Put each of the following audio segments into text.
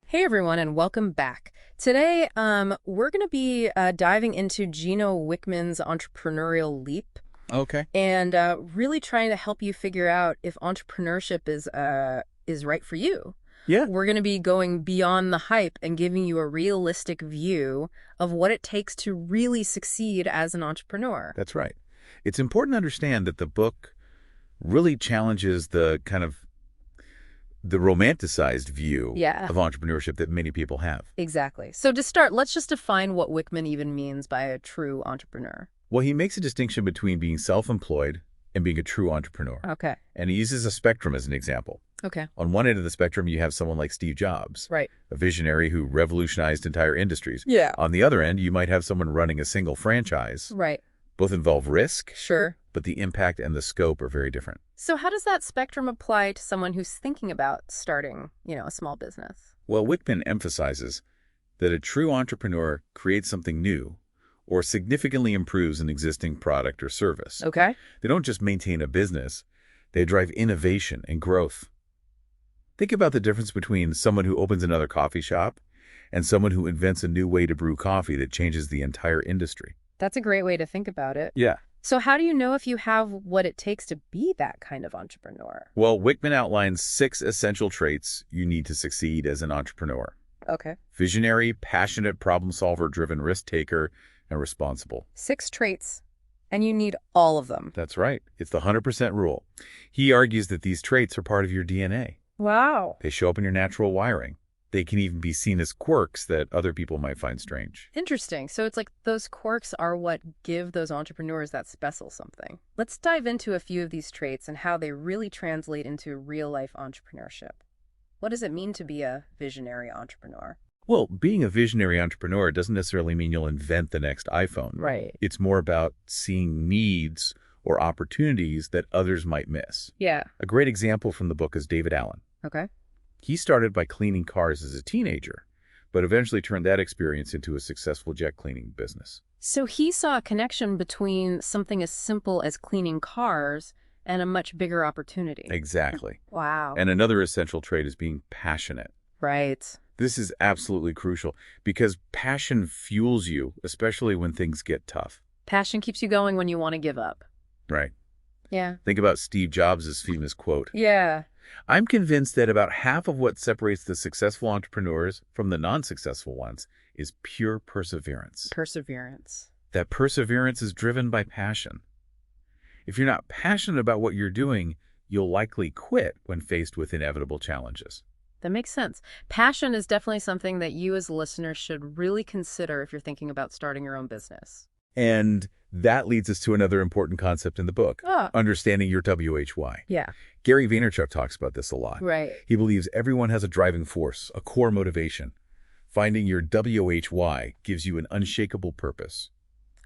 Hey everyone, and welcome back. Today, we're going to be diving into Gino Wickman's Entrepreneurial Leap Okay. and really trying to help you figure out if entrepreneurship is right for you. Yeah, We're going to be going beyond the hype and giving you a realistic view of what it takes to really succeed as an entrepreneur. that's right. It's important to understand that the book really challenges the romanticized view Yeah, of entrepreneurship that many people have. exactly. So to start, let's just define what Wickman even means by a true entrepreneur. Well, he makes a distinction between being self-employed and being a true entrepreneur. Okay. And he uses a spectrum as an example. Okay. On one end of the spectrum, you have someone like Steve Jobs, Right. a visionary who revolutionized entire industries. Yeah. On the other end, you might have someone running a single franchise. Right. Both involve risk, Sure. but the impact and the scope are very different. So how does that spectrum apply to someone who's thinking about starting, a small business? Well, Wickman emphasizes that a true entrepreneur creates something new or significantly improves an existing product or service. Okay. They don't just maintain a business, they drive innovation and growth. Think about the difference between someone who opens another coffee shop and someone who invents a new way to brew coffee that changes the entire industry. That's a great way to think about it. Yeah. So how do you know if you have what it takes to be that kind of entrepreneur? Well, Wickman outlines 6 essential traits you need to succeed as an entrepreneur. Okay. Visionary, passionate, problem solver, driven, risk taker, and responsible. 6 traits, and you need all of them. That's right. It's the 100% rule. He argues that these traits are part of your DNA. Wow. They show up in your natural wiring. They can even be seen as quirks that other people might find strange. Interesting. So it's like those quirks are what give those entrepreneurs that special something. Let's dive into a few of these traits and how they really translate into real-life entrepreneurship. What does it mean to be a visionary entrepreneur? Well, being a visionary entrepreneur doesn't necessarily mean you'll invent the next iPhone. Right. It's more about seeing needs or opportunities that others might miss. Yeah. A great example from the book is David Allen. Okay. He started by cleaning cars as a teenager, but eventually turned that experience into a successful jet cleaning business. So he saw a connection between something as simple as cleaning cars and a much bigger opportunity. Exactly. Wow. And another essential trait is being passionate. Right. This is absolutely crucial because passion fuels you, especially when things get tough. Passion keeps you going when you want to give up. Right. Yeah. Think about Steve Jobs' famous quote. Yeah. I'm convinced that about half of what separates the successful entrepreneurs from the non-successful ones is pure perseverance. Perseverance. That perseverance is driven by passion. If you're not passionate about what you're doing, you'll likely quit when faced with inevitable challenges. That makes sense. Passion is definitely something that you as listeners should really consider if you're thinking about starting your own business. And that leads us to another important concept in the book, Ah. understanding your WHY. Yeah. Gary Vaynerchuk talks about this a lot. Right. He believes everyone has a driving force, a core motivation. Finding your WHY gives you an unshakable purpose.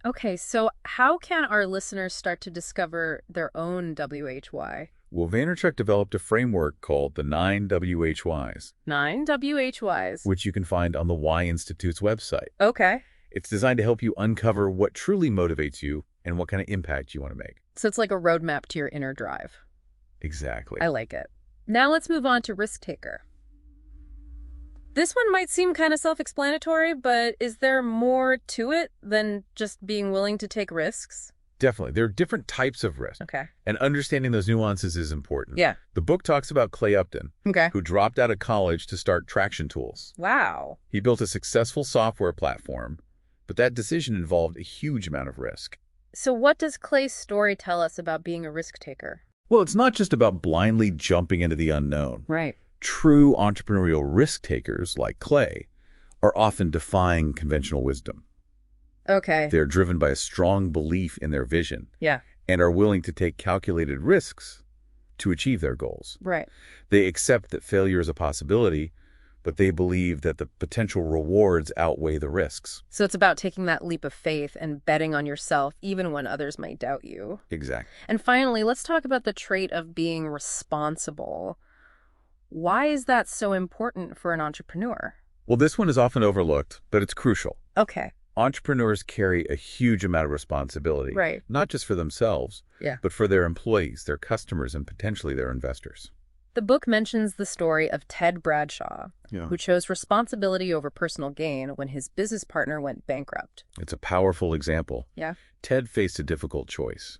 Okay, so how can our listeners start to discover their own WHY? Well, Vaynerchuk developed a framework called the 9 WHYs, 9 WHYs. which you can find on the Y Institute's website. Okay. It's designed to help you uncover what truly motivates you and what kind of impact you want to make. So it's like a roadmap to your inner drive. Exactly. I like it. Now let's move on to risk taker. This one might seem kind of self-explanatory, but is there more to it than just being willing to take risks? Definitely. There are different types of risk, Okay. and understanding those nuances is important. Yeah. The book talks about Clay Upton, Okay. who dropped out of college to start Traction Tools. Wow. He built a successful software platform, but that decision involved a huge amount of risk. So what does Clay's story tell us about being a risk taker? Well, it's not just about blindly jumping into the unknown. Right. True entrepreneurial risk takers, like Clay, are often defying conventional wisdom. Okay. They're driven by a strong belief in their vision Yeah. and are willing to take calculated risks to achieve their goals. Right. They accept that failure is a possibility, but they believe that the potential rewards outweigh the risks. So it's about taking that leap of faith and betting on yourself even when others might doubt you. Exactly. And finally, let's talk about the trait of being responsible. Why is that so important for an entrepreneur? Well, this one is often overlooked, but it's crucial. Okay. Entrepreneurs carry a huge amount of responsibility, Right. not just for themselves, Yeah. but for their employees, their customers, and potentially their investors. The book mentions the story of Ted Bradshaw, Yeah. who chose responsibility over personal gain when his business partner went bankrupt. It's a powerful example. Yeah. Ted faced a difficult choice.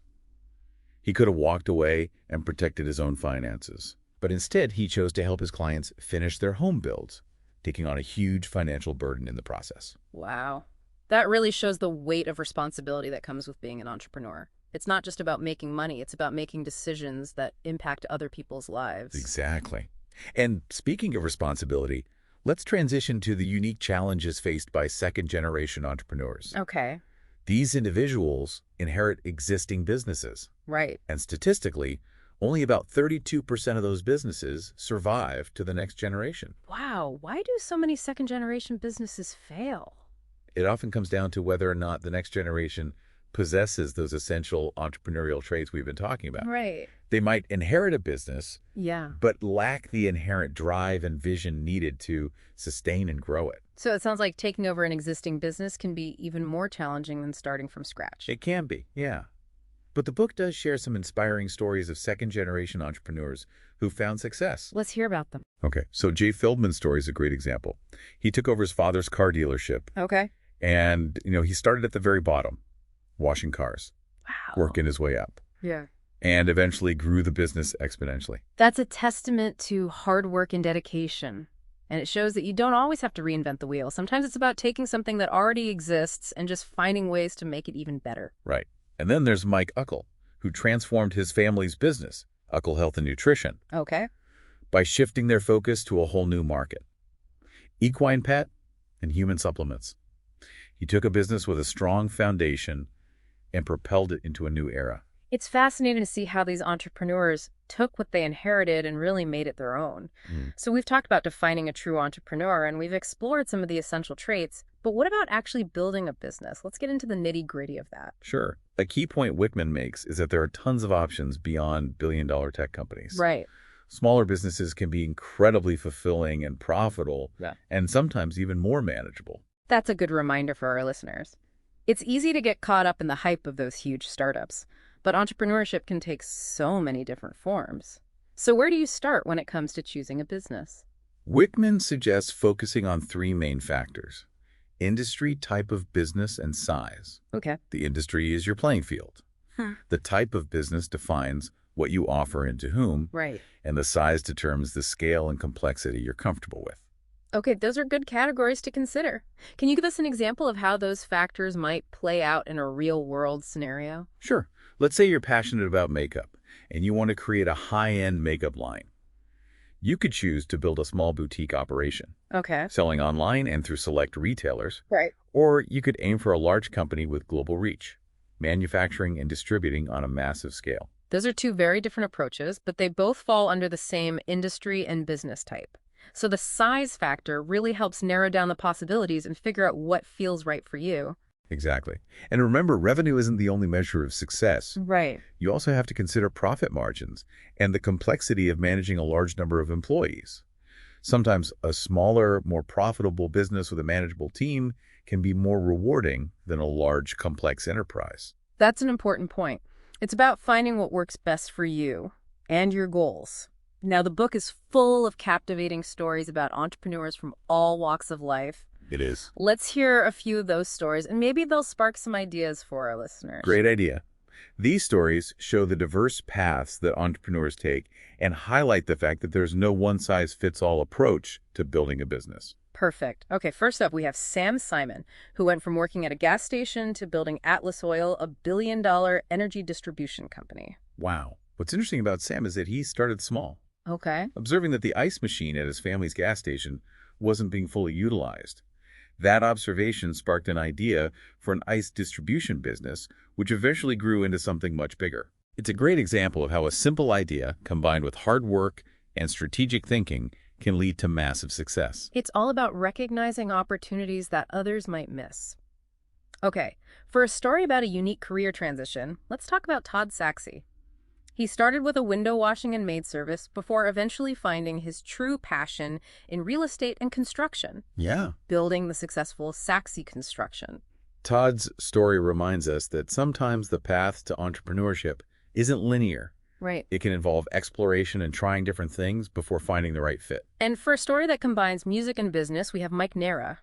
He could have walked away and protected his own finances. But instead, he chose to help his clients finish their home builds, taking on a huge financial burden in the process. Wow. That really shows the weight of responsibility that comes with being an entrepreneur. It's not just about making money, it's about making decisions that impact other people's lives. Exactly. And speaking of responsibility, let's transition to the unique challenges faced by second-generation entrepreneurs. Okay. These individuals inherit existing businesses, Right. and statistically, only about 32% of those businesses survive to the next generation. Wow. Why do so many second-generation businesses fail? It often comes down to whether or not the next generation possesses those essential entrepreneurial traits we've been talking about. Right. They might inherit a business, Yeah. but lack the inherent drive and vision needed to sustain and grow it. So it sounds like taking over an existing business can be even more challenging than starting from scratch. It can be, yeah. But the book does share some inspiring stories of second-generation entrepreneurs who found success. Let's hear about them. Okay, so Jay Feldman's story is a great example. He took over his father's car dealership, Okay. and he started at the very bottom, washing cars, Wow. working his way up, Yeah. and eventually grew the business exponentially. That's a testament to hard work and dedication. And it shows that you don't always have to reinvent the wheel. Sometimes it's about taking something that already exists and just finding ways to make it even better. Right. And then there's Mike Uckel, who transformed his family's business, Uckel Health and Nutrition, Okay. by shifting their focus to a whole new market: equine pet and human supplements. He took a business with a strong foundation and propelled it into a new era. It's fascinating to see how these entrepreneurs took what they inherited and really made it their own. Mm. So we've talked about defining a true entrepreneur, and we've explored some of the essential traits. But what about actually building a business? Let's get into the nitty-gritty of that. Sure. A key point Wickman makes is that there are tons of options beyond billion-dollar tech companies. Right. Smaller businesses can be incredibly fulfilling and profitable, Yeah. and sometimes even more manageable. That's a good reminder for our listeners. It's easy to get caught up in the hype of those huge startups, but entrepreneurship can take so many different forms. So where do you start when it comes to choosing a business? Wickman suggests focusing on three main factors: industry, type of business, and size. Okay. The industry is your playing field. The type of business defines what you offer and to whom, Right. and the size determines the scale and complexity you're comfortable with. Okay, those are good categories to consider. Can you give us an example of how those factors might play out in a real-world scenario? Sure. Let's say you're passionate about makeup and you want to create a high-end makeup line. You could choose to build a small boutique operation, Okay. selling online and through select retailers, Right. or you could aim for a large company with global reach, manufacturing and distributing on a massive scale. Those are two very different approaches, but they both fall under the same industry and business type. So the size factor really helps narrow down the possibilities and figure out what feels right for you. Exactly. And remember, revenue isn't the only measure of success. Right. You also have to consider profit margins and the complexity of managing a large number of employees. Sometimes a smaller, more profitable business with a manageable team can be more rewarding than a large, complex enterprise. That's an important point. It's about finding what works best for you and your goals. Now, the book is full of captivating stories about entrepreneurs from all walks of life. It is. Let's hear a few of those stories, and maybe they'll spark some ideas for our listeners. Great idea. These stories show the diverse paths that entrepreneurs take and highlight the fact that there's no one-size-fits-all approach to building a business. Perfect. Okay, first up, we have Sam Simon, who went from working at a gas station to building Atlas Oil, a billion-dollar energy distribution company. Wow. What's interesting about Sam is that he started small, Okay. observing that the ice machine at his family's gas station wasn't being fully utilized. That observation sparked an idea for an ice distribution business, which eventually grew into something much bigger. It's a great example of how a simple idea, combined with hard work and strategic thinking, can lead to massive success. It's all about recognizing opportunities that others might miss. Okay, for a story about a unique career transition, let's talk about Todd Saxey. He started with a window washing and maid service before eventually finding his true passion in real estate and construction, Yeah. building the successful Saxey Construction. Todd's story reminds us that sometimes the path to entrepreneurship isn't linear. Right. It can involve exploration and trying different things before finding the right fit. And for a story that combines music and business, we have Mike Nara.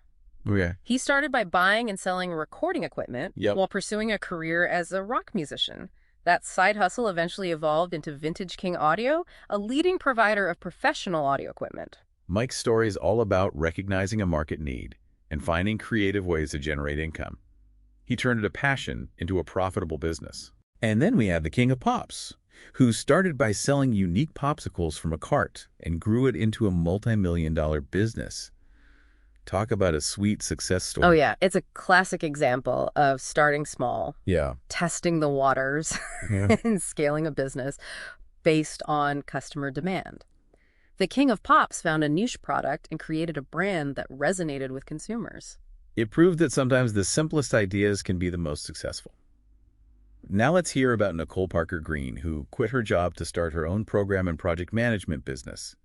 Okay. He started by buying and selling recording equipment Yep. while pursuing a career as a rock musician. That side hustle eventually evolved into Vintage King Audio, a leading provider of professional audio equipment. Mike's story is all about recognizing a market need and finding creative ways to generate income. He turned a passion into a profitable business. And then we have the King of Pops, who started by selling unique popsicles from a cart and grew it into a multi-million-dollar business. Talk about a sweet success story. Oh, yeah. It's a classic example of starting small, Yeah. testing the waters, Yeah. and scaling a business based on customer demand. The King of Pops found a niche product and created a brand that resonated with consumers. It proved that sometimes the simplest ideas can be the most successful. Now let's hear about Nicole Parker Green, who quit her job to start her own program and project management business,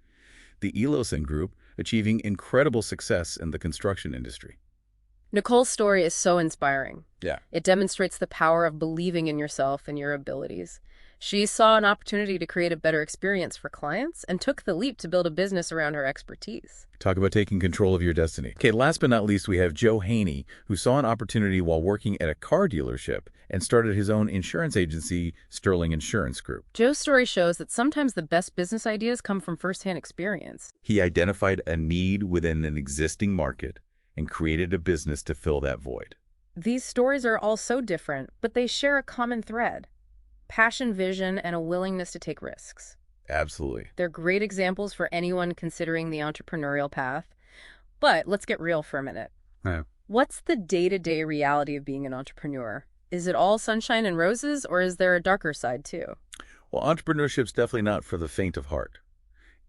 the EOS Group, achieving incredible success in the construction industry. Nicole's story is so inspiring. Yeah. It demonstrates the power of believing in yourself and your abilities. She saw an opportunity to create a better experience for clients and took the leap to build a business around her expertise. Talk about taking control of your destiny. Okay, last but not least, we have Joe Haney, who saw an opportunity while working at a car dealership and started his own insurance agency, Sterling Insurance Group. Joe's story shows that sometimes the best business ideas come from firsthand experience. He identified a need within an existing market and created a business to fill that void. These stories are all so different, but they share a common thread: passion, vision, and a willingness to take risks. Absolutely. They're great examples for anyone considering the entrepreneurial path. But let's get real for a minute. Yeah. What's the day-to-day reality of being an entrepreneur? Is it all sunshine and roses, or is there a darker side too? Well, entrepreneurship's definitely not for the faint of heart.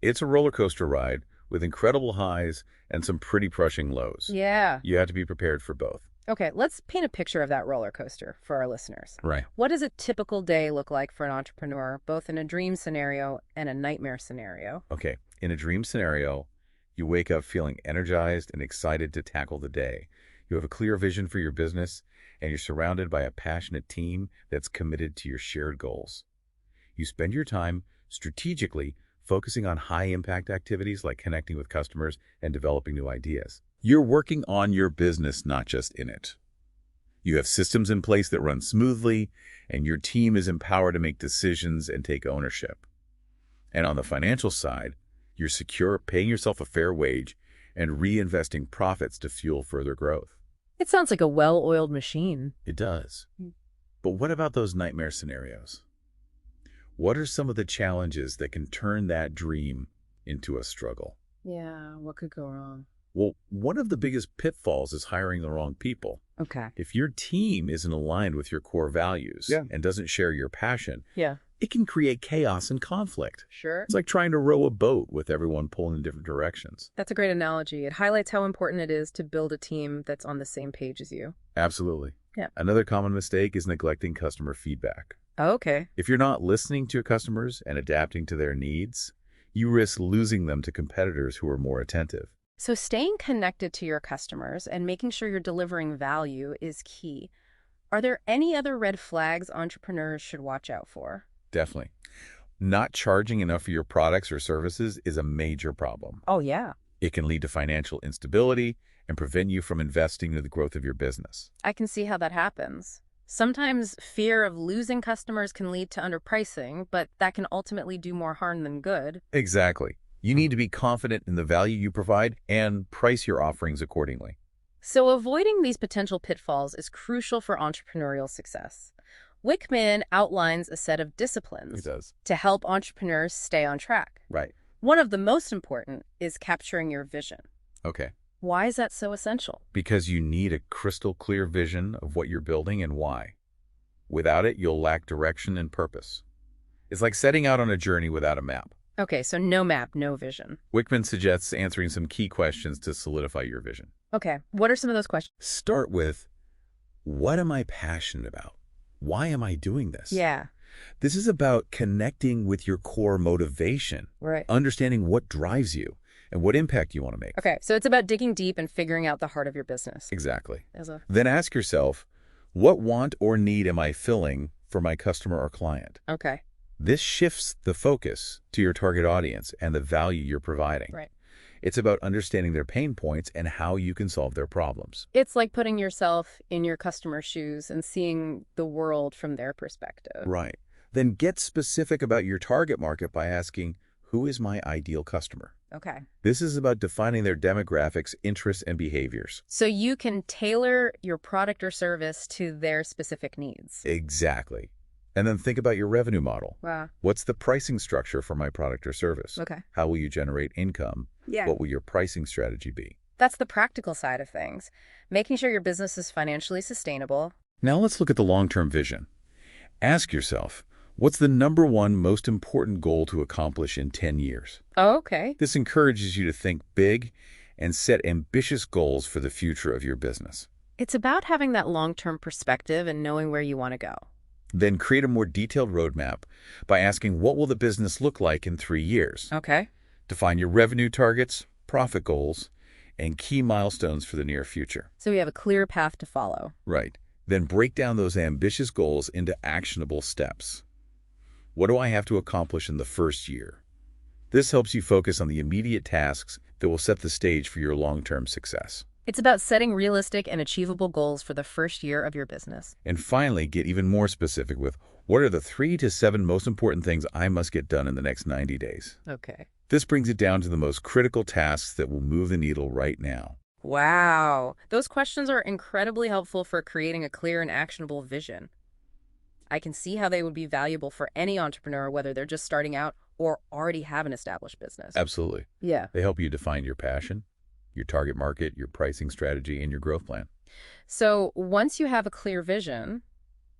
It's a roller coaster ride with incredible highs and some pretty crushing lows. Yeah. You have to be prepared for both. Okay, let's paint a picture of that roller coaster for our listeners. Right. What does a typical day look like for an entrepreneur, both in a dream scenario and a nightmare scenario? Okay, in a dream scenario, you wake up feeling energized and excited to tackle the day. You have a clear vision for your business, and you're surrounded by a passionate team that's committed to your shared goals. You spend your time strategically focusing on high-impact activities like connecting with customers and developing new ideas. You're working on your business, not just in it. You have systems in place that run smoothly, and your team is empowered to make decisions and take ownership. And on the financial side, you're secure, paying yourself a fair wage, and reinvesting profits to fuel further growth. It sounds like a well-oiled machine. It does. But what about those nightmare scenarios? What are some of the challenges that can turn that dream into a struggle? Yeah, what could go wrong? Well, one of the biggest pitfalls is hiring the wrong people. Okay. If your team isn't aligned with your core values and doesn't share your passion, Yeah. it can create chaos and conflict. Sure. It's like trying to row a boat with everyone pulling in different directions. That's a great analogy. It highlights how important it is to build a team that's on the same page as you. Absolutely. Yeah. Another common mistake is neglecting customer feedback. Okay. If you're not listening to your customers and adapting to their needs, you risk losing them to competitors who are more attentive. So staying connected to your customers and making sure you're delivering value is key. Are there any other red flags entrepreneurs should watch out for? Definitely. Not charging enough for your products or services is a major problem. Oh, yeah. It can lead to financial instability and prevent you from investing in the growth of your business. I can see how that happens. Sometimes fear of losing customers can lead to underpricing, but that can ultimately do more harm than good. Exactly. You need to be confident in the value you provide and price your offerings accordingly. So avoiding these potential pitfalls is crucial for entrepreneurial success. Wickman outlines a set of disciplines It does. to help entrepreneurs stay on track. Right. One of the most important is capturing your vision. Okay. Why is that so essential? Because you need a crystal clear vision of what you're building and why. Without it, you'll lack direction and purpose. It's like setting out on a journey without a map. Okay, so no map, no vision. Wickman suggests answering some key questions to solidify your vision. Okay, what are some of those questions? Start with, what am I passionate about? Why am I doing this? Yeah, This is about connecting with your core motivation, right. understanding what drives you and what impact you want to make. Okay, so it's about digging deep and figuring out the heart of your business. Exactly. As a, Then ask yourself, what want or need am I filling for my customer or client? okay, This shifts the focus to your target audience and the value you're providing. Right. It's about understanding their pain points and how you can solve their problems. It's like putting yourself in your customer's shoes and seeing the world from their perspective. Right. Then get specific about your target market by asking, who is my ideal customer? Okay. This is about defining their demographics, interests, and behaviors. So you can tailor your product or service to their specific needs. Exactly. And then think about your revenue model. Wow. What's the pricing structure for my product or service? Okay. How will you generate income? Yeah. What will your pricing strategy be? That's the practical side of things, making sure your business is financially sustainable. Now let's look at the long-term vision. Ask yourself, what's the number one most important goal to accomplish in 10 years? Oh, okay. This encourages you to think big and set ambitious goals for the future of your business. It's about having that long-term perspective and knowing where you want to go. Then create a more detailed roadmap by asking, what will the business look like in 3 years? Okay. Define your revenue targets, profit goals, and key milestones for the near future. So we have a clear path to follow. Right. Then break down those ambitious goals into actionable steps. What do I have to accomplish in the first year? This helps you focus on the immediate tasks that will set the stage for your long-term success. It's about setting realistic and achievable goals for the first year of your business. And finally, get even more specific with, what are the 3 to 7 most important things I must get done in the next 90 days? Okay. This brings it down to the most critical tasks that will move the needle right now. Wow. Those questions are incredibly helpful for creating a clear and actionable vision. I can see how they would be valuable for any entrepreneur, whether they're just starting out or already have an established business. Absolutely. Yeah. They help you define your passion, your target market, your pricing strategy, and your growth plan. So once you have a clear vision,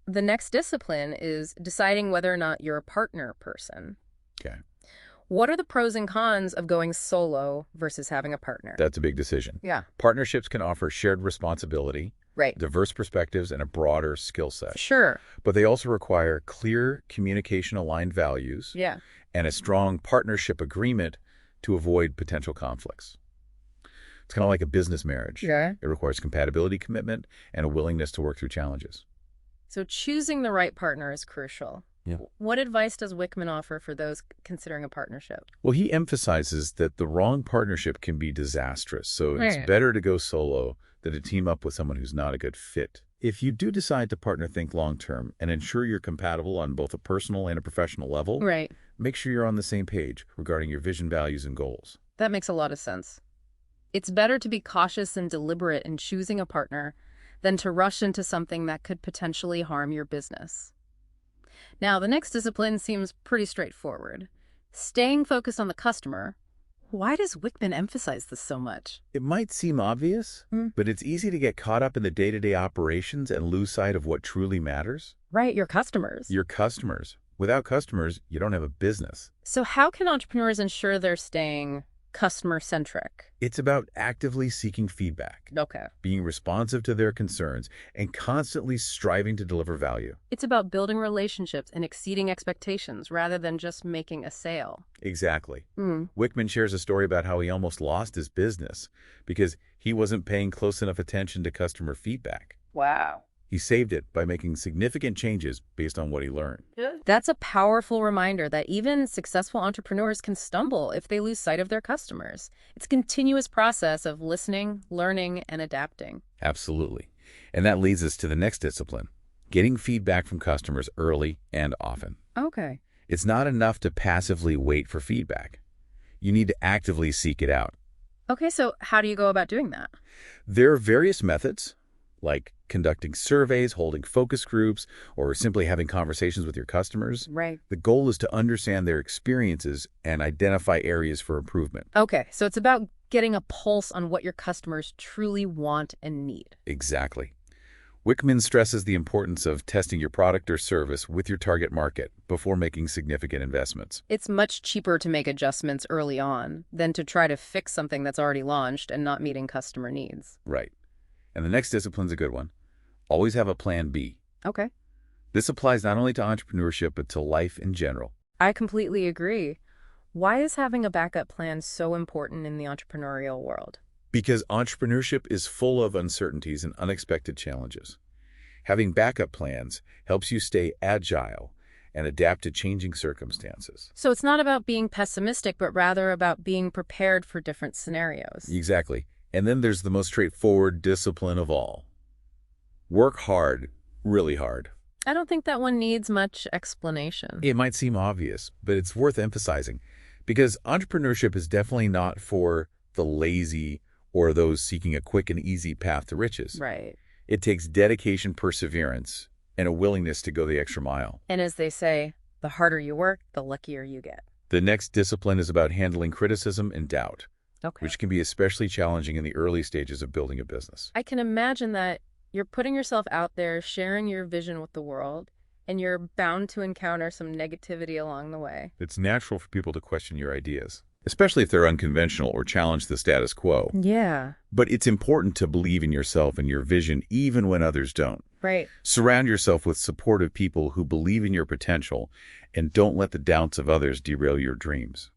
the next discipline is deciding whether or not you're a partner person. Okay. What are the pros and cons of going solo versus having a partner? That's a big decision. Yeah. Partnerships can offer shared responsibility, Right. diverse perspectives, and a broader skill set. Sure. But they also require clear communication-aligned values Yeah. and a strong partnership agreement to avoid potential conflicts. It's kind of like a business marriage. Yeah. It requires compatibility, commitment, and a willingness to work through challenges. So choosing the right partner is crucial. Yeah. What advice does Wickman offer for those considering a partnership? Well, he emphasizes that the wrong partnership can be disastrous, so it's Right. better to go solo than to team up with someone who's not a good fit. If you do decide to partner, think long-term and ensure you're compatible on both a personal and a professional level. Right. Make sure you're on the same page regarding your vision, values, and goals. That makes a lot of sense. It's better to be cautious and deliberate in choosing a partner than to rush into something that could potentially harm your business. Now, the next discipline seems pretty straightforward. Staying focused on the customer. Why does Wickman emphasize this so much? It might seem obvious, but it's easy to get caught up in the day-to-day operations and lose sight of what truly matters. Right, your customers. Your customers. Without customers, you don't have a business. So how can entrepreneurs ensure they're staying customer-centric? It's about actively seeking feedback, Okay. being responsive to their concerns, and constantly striving to deliver value. It's about building relationships and exceeding expectations rather than just making a sale. Exactly. Wickman shares a story about how he almost lost his business because he wasn't paying close enough attention to customer feedback. Wow. He saved it by making significant changes based on what he learned. That's a powerful reminder that even successful entrepreneurs can stumble if they lose sight of their customers. It's a continuous process of listening, learning, and adapting. Absolutely. And that leads us to the next discipline, getting feedback from customers early and often. Okay. It's not enough to passively wait for feedback. You need to actively seek it out. Okay, so how do you go about doing that? There are various methods, like conducting surveys, holding focus groups, or simply having conversations with your customers. Right. The goal is to understand their experiences and identify areas for improvement. Okay, so it's about getting a pulse on what your customers truly want and need. Exactly. Wickman stresses the importance of testing your product or service with your target market before making significant investments. It's much cheaper to make adjustments early on than to try to fix something that's already launched and not meeting customer needs. Right. And the next discipline's a good one. Always have a plan B. Okay. This applies not only to entrepreneurship, but to life in general. I completely agree. Why is having a backup plan so important in the entrepreneurial world? Because entrepreneurship is full of uncertainties and unexpected challenges. Having backup plans helps you stay agile and adapt to changing circumstances. So it's not about being pessimistic, but rather about being prepared for different scenarios. Exactly. And then there's the most straightforward discipline of all. Work hard, really hard. I don't think that one needs much explanation. It might seem obvious, but it's worth emphasizing because entrepreneurship is definitely not for the lazy or those seeking a quick and easy path to riches. Right. It takes dedication, perseverance, and a willingness to go the extra mile. And as they say, the harder you work, the luckier you get. The next discipline is about handling criticism and doubt, Okay. which can be especially challenging in the early stages of building a business. I can imagine that you're putting yourself out there, sharing your vision with the world, and you're bound to encounter some negativity along the way. It's natural for people to question your ideas, especially if they're unconventional or challenge the status quo. Yeah. But it's important to believe in yourself and your vision even when others don't. Right. Surround yourself with supportive people who believe in your potential and don't let the doubts of others derail your dreams.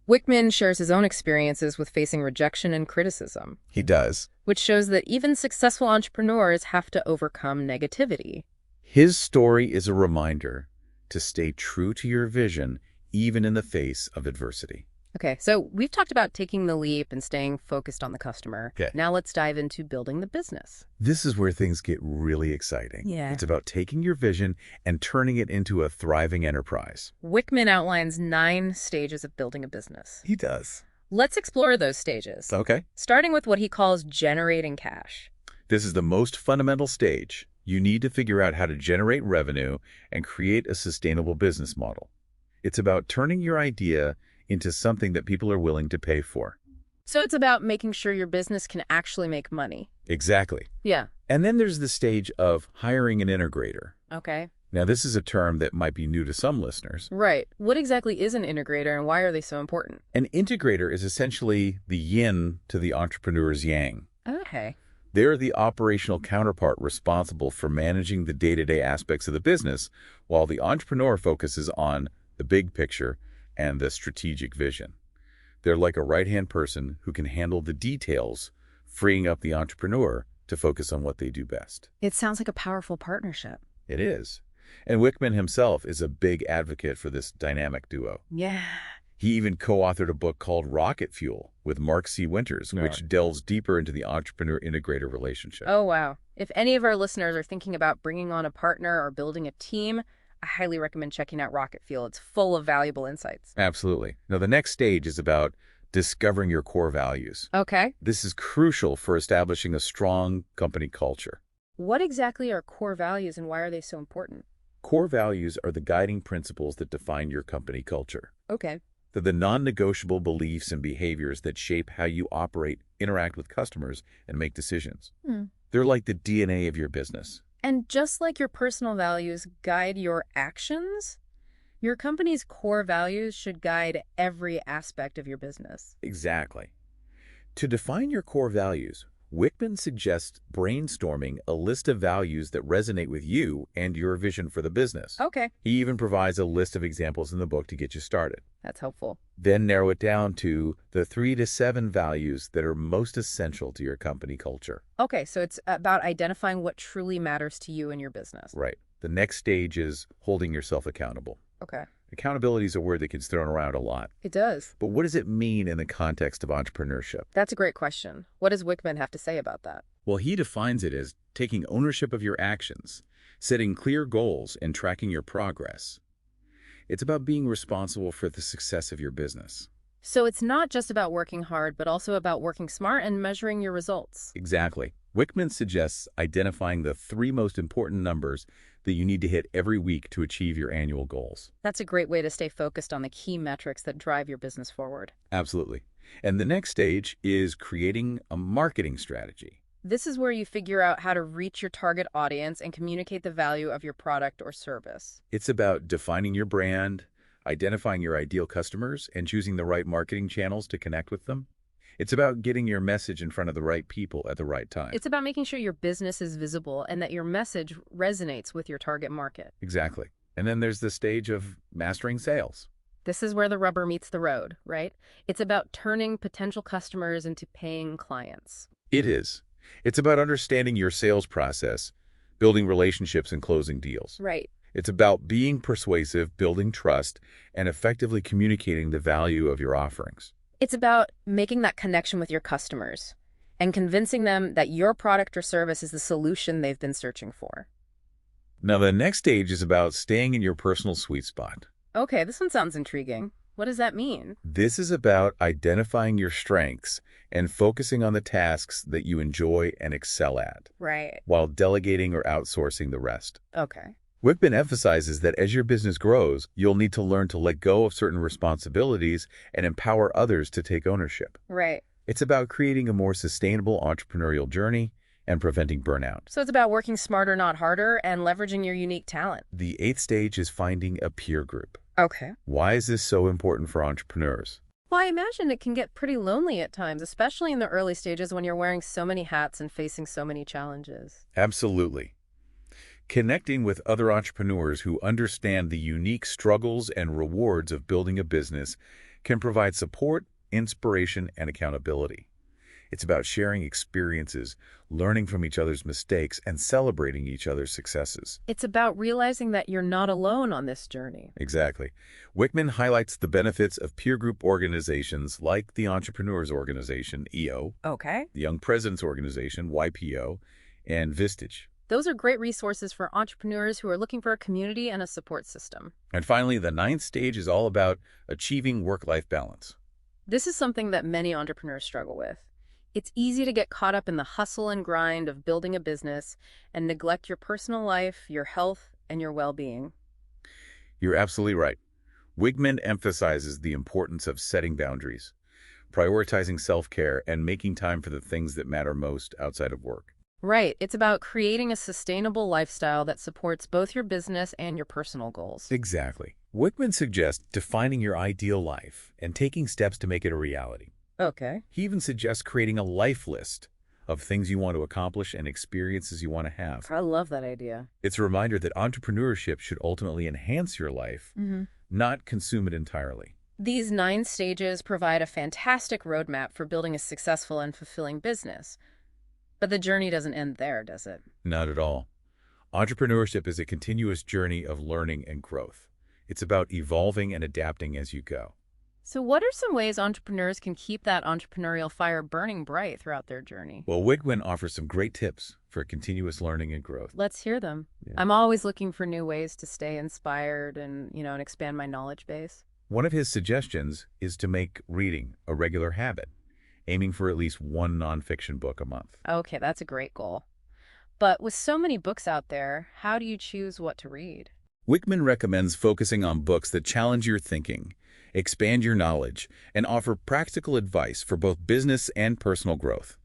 Wickman shares his own experiences with facing rejection and criticism, He does. which shows that even successful entrepreneurs have to overcome negativity. His story is a reminder to stay true to your vision even in the face of adversity. Okay, so we've talked about taking the leap and staying focused on the customer. Okay. Now let's dive into building the business. This is where things get really exciting. Yeah. It's about taking your vision and turning it into a thriving enterprise. Wickman outlines 9 stages of building a business. He does. Let's explore those stages, Okay. starting with what he calls generating cash. This is the most fundamental stage. You need to figure out how to generate revenue and create a sustainable business model. It's about turning your idea into something that people are willing to pay for. So it's about making sure your business can actually make money. Exactly. Yeah. And then there's the stage of hiring an integrator. Okay. Now, this is a term that might be new to some listeners. Right. What exactly is an integrator and why are they so important? An integrator is essentially the yin to the entrepreneur's yang. Okay. They're the operational counterpart responsible for managing the day-to-day aspects of the business, while the entrepreneur focuses on the big picture and the strategic vision. They're like a right-hand person who can handle the details, freeing up the entrepreneur to focus on what they do best. It sounds like a powerful partnership. It is. And Wickman himself is a big advocate for this dynamic duo. Yeah. He even co-authored a book called Rocket Fuel with Mark C. Winters, which delves deeper into the entrepreneur-integrator relationship. Oh, wow. If any of our listeners are thinking about bringing on a partner or building a team, I highly recommend checking out Rocket Fuel. It's full of valuable insights. Absolutely. Now, the next stage is about discovering your core values. Okay. This is crucial for establishing a strong company culture. What exactly are core values and why are they so important? Core values are the guiding principles that define your company culture. Okay. They're the non-negotiable beliefs and behaviors that shape how you operate, interact with customers, and make decisions. They're like the DNA of your business. And just like your personal values guide your actions, your company's core values should guide every aspect of your business. Exactly. To define your core values, Wickman suggests brainstorming a list of values that resonate with you and your vision for the business. Okay. He even provides a list of examples in the book to get you started. That's helpful. Then narrow it down to the 3 to 7 values that are most essential to your company culture. Okay, so it's about identifying what truly matters to you and your business. Right. The next stage is holding yourself accountable. Okay. Accountability is a word that gets thrown around a lot. It does. But what does it mean in the context of entrepreneurship? That's a great question. What does Wickman have to say about that? Well, he defines it as taking ownership of your actions, setting clear goals, and tracking your progress. It's about being responsible for the success of your business. So it's not just about working hard, but also about working smart and measuring your results. Exactly. Wickman suggests identifying the 3 most important numbers that you need to hit every week to achieve your annual goals. That's a great way to stay focused on the key metrics that drive your business forward. Absolutely. And the next stage is creating a marketing strategy. This is where you figure out how to reach your target audience and communicate the value of your product or service. It's about defining your brand, identifying your ideal customers, and choosing the right marketing channels to connect with them. It's about getting your message in front of the right people at the right time. It's about making sure your business is visible and that your message resonates with your target market. Exactly. And then there's the stage of mastering sales. This is where the rubber meets the road, right? It's about turning potential customers into paying clients. It is. It's about understanding your sales process, building relationships, and closing deals. Right. It's about being persuasive, building trust, and effectively communicating the value of your offerings. It's about making that connection with your customers and convincing them that your product or service is the solution they've been searching for. Now, the next stage is about staying in your personal sweet spot. Okay, this one sounds intriguing. What does that mean? This is about identifying your strengths and focusing on the tasks that you enjoy and excel at, Right. while delegating or outsourcing the rest. Okay. Wickman emphasizes that as your business grows, you'll need to learn to let go of certain responsibilities and empower others to take ownership. Right. It's about creating a more sustainable entrepreneurial journey and preventing burnout. So it's about working smarter, not harder, and leveraging your unique talent. The eighth stage is finding a peer group. Okay. Why is this so important for entrepreneurs? Well, I imagine it can get pretty lonely at times, especially in the early stages when you're wearing so many hats and facing so many challenges. Absolutely. Connecting with other entrepreneurs who understand the unique struggles and rewards of building a business can provide support, inspiration, and accountability. It's about sharing experiences, learning from each other's mistakes, and celebrating each other's successes. It's about realizing that you're not alone on this journey. Exactly. Wickman highlights the benefits of peer group organizations like the Entrepreneurs Organization, EO, Okay. the Young Presidents Organization, YPO, and Vistage. Those are great resources for entrepreneurs who are looking for a community and a support system. And finally, the ninth stage is all about achieving work-life balance. This is something that many entrepreneurs struggle with. It's easy to get caught up in the hustle and grind of building a business and neglect your personal life, your health, and your well-being. You're absolutely right. Wickman emphasizes the importance of setting boundaries, prioritizing self-care, and making time for the things that matter most outside of work. Right. It's about creating a sustainable lifestyle that supports both your business and your personal goals. Exactly. Wickman suggests defining your ideal life and taking steps to make it a reality. Okay. He even suggests creating a life list of things you want to accomplish and experiences you want to have. I love that idea. It's a reminder that entrepreneurship should ultimately enhance your life, not consume it entirely. These 9 stages provide a fantastic roadmap for building a successful and fulfilling business. But the journey doesn't end there, does it? Not at all. Entrepreneurship is a continuous journey of learning and growth. It's about evolving and adapting as you go. So what are some ways entrepreneurs can keep that entrepreneurial fire burning bright throughout their journey? Well, Wickman offers some great tips for continuous learning and growth. Let's hear them. Yeah. I'm always looking for new ways to stay inspired and expand my knowledge base. One of his suggestions is to make reading a regular habit, aiming for at least one nonfiction book a month. Okay, that's a great goal. But with so many books out there, how do you choose what to read? Wickman recommends focusing on books that challenge your thinking, expand your knowledge, and offer practical advice for both business and personal growth.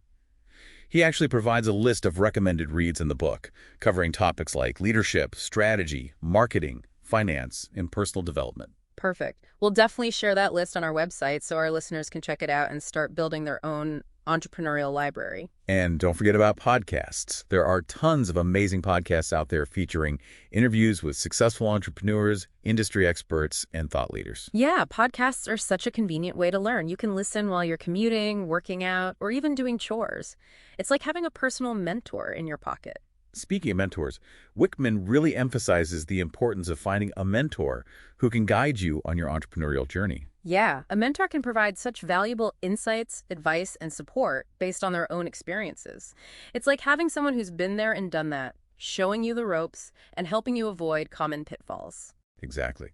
He actually provides a list of recommended reads in the book, covering topics like leadership, strategy, marketing, finance, and personal development. Perfect. We'll definitely share that list on our website so our listeners can check it out and start building their own entrepreneurial library. And don't forget about podcasts. There are tons of amazing podcasts out there featuring interviews with successful entrepreneurs, industry experts, and thought leaders. Yeah, podcasts are such a convenient way to learn. You can listen while you're commuting, working out, or even doing chores. It's like having a personal mentor in your pocket. Speaking of mentors, Wickman really emphasizes the importance of finding a mentor who can guide you on your entrepreneurial journey. Yeah, a mentor can provide such valuable insights, advice, and support based on their own experiences. It's like having someone who's been there and done that, showing you the ropes and helping you avoid common pitfalls. Exactly.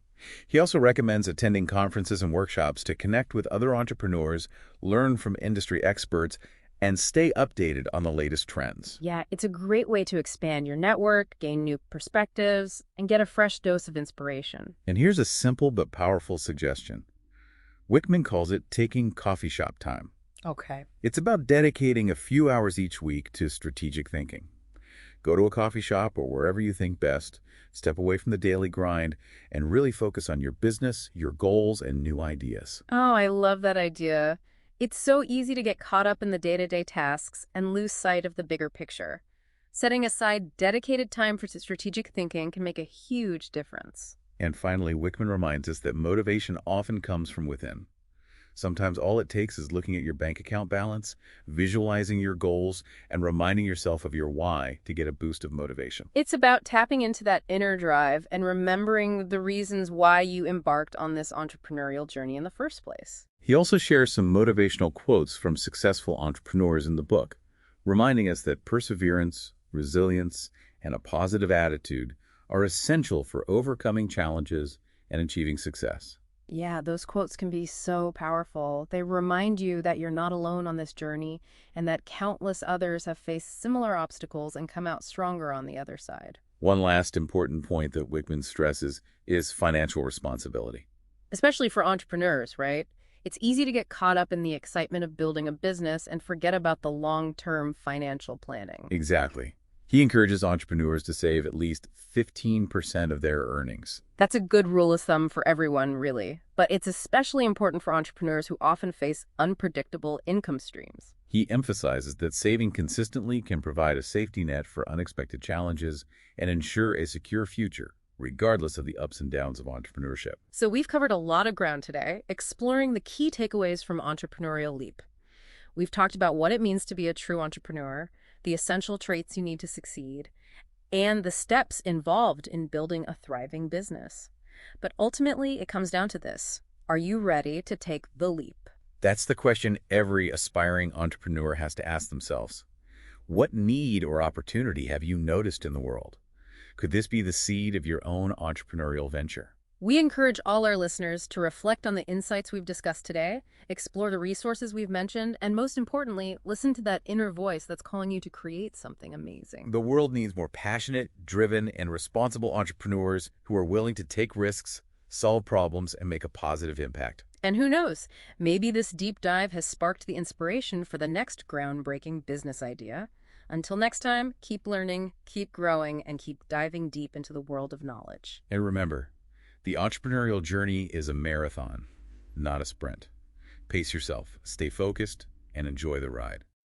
He also recommends attending conferences and workshops to connect with other entrepreneurs, learn from industry experts, and stay updated on the latest trends. Yeah, it's a great way to expand your network, gain new perspectives, and get a fresh dose of inspiration. And here's a simple but powerful suggestion. Wickman calls it taking coffee shop time. Okay. It's about dedicating a few hours each week to strategic thinking. Go to a coffee shop or wherever you think best, step away from the daily grind, and really focus on your business, your goals, and new ideas. Oh, I love that idea. It's so easy to get caught up in the day-to-day tasks and lose sight of the bigger picture. Setting aside dedicated time for strategic thinking can make a huge difference. And finally, Wickman reminds us that motivation often comes from within. Sometimes all it takes is looking at your bank account balance, visualizing your goals, and reminding yourself of your why to get a boost of motivation. It's about tapping into that inner drive and remembering the reasons why you embarked on this entrepreneurial journey in the first place. He also shares some motivational quotes from successful entrepreneurs in the book, reminding us that perseverance, resilience, and a positive attitude are essential for overcoming challenges and achieving success. Yeah, those quotes can be so powerful. They remind you that you're not alone on this journey and that countless others have faced similar obstacles and come out stronger on the other side. One last important point that Wickman stresses is financial responsibility. Especially for entrepreneurs, right? It's easy to get caught up in the excitement of building a business and forget about the long-term financial planning. Exactly. He encourages entrepreneurs to save at least 15% of their earnings. That's a good rule of thumb for everyone, really. But it's especially important for entrepreneurs who often face unpredictable income streams. He emphasizes that saving consistently can provide a safety net for unexpected challenges and ensure a secure future, regardless of the ups and downs of entrepreneurship. So we've covered a lot of ground today, exploring the key takeaways from Entrepreneurial Leap. We've talked about what it means to be a true entrepreneur, the essential traits you need to succeed, and the steps involved in building a thriving business. But ultimately, it comes down to this. Are you ready to take the leap? That's the question every aspiring entrepreneur has to ask themselves. What need or opportunity have you noticed in the world? Could this be the seed of your own entrepreneurial venture? We encourage all our listeners to reflect on the insights we've discussed today, explore the resources we've mentioned, and most importantly, listen to that inner voice that's calling you to create something amazing. The world needs more passionate, driven, and responsible entrepreneurs who are willing to take risks, solve problems, and make a positive impact. And who knows, maybe this deep dive has sparked the inspiration for the next groundbreaking business idea. Until next time, keep learning, keep growing, and keep diving deep into the world of knowledge. And remember, the entrepreneurial journey is a marathon, not a sprint. Pace yourself, stay focused, and enjoy the ride.